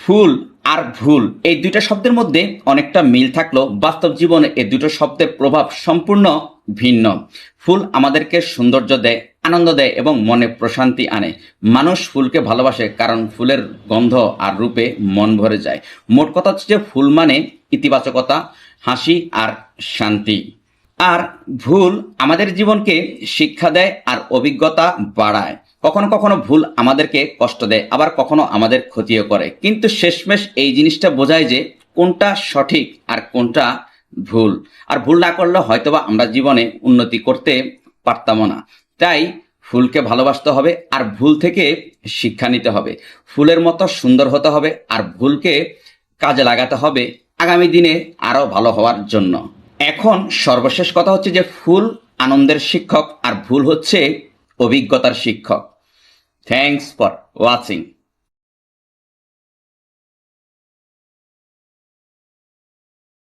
ফুল আর ভুল এই দুইটা শব্দের মধ্যে অনেকটা মিল থাকলেও বাস্তব জীবনে এই দুটো শব্দের প্রভাব সম্পূর্ণ ভিন্ন। ফুল আমাদেরকে সৌন্দর্য দেয়, আনন্দ দেয় এবং মনে প্রশান্তি আনে। মানুষ ফুলকে ভালোবাসে কারণ ফুলের গন্ধ আর রূপে মন ভরে যায়। মোট কথা হচ্ছে যে ফুল মানে ইতিবাচকতা, হাসি আর শান্তি। আর ভুল আমাদের জীবনকে শিক্ষা দেয় আর অভিজ্ঞতা বাড়ায়। কখনো কখনো ভুল আমাদেরকে কষ্ট দেয়, আবার কখনো আমাদের ক্ষতিও করে, কিন্তু শেষমেশ এই জিনিসটা বোঝায় যে কোনটা সঠিক আর কোনটা ভুল। আর ভুল না করলে হয়তোবা আমরা জীবনে উন্নতি করতে পারতামও না। তাই ফুলকে ভালোবাসতে হবে আর ভুল থেকে শিক্ষা নিতে হবে। ফুলের মতো সুন্দর হতে হবে আর ভুলকে কাজে লাগাতে হবে আগামী দিনে আরো ভালো হওয়ার জন্য। এখন সর্বশেষ কথা হচ্ছে যে ফুল আনন্দের শিক্ষক আর ভুল হচ্ছে অভিজ্ঞতার শিক্ষক। Thanks for watching.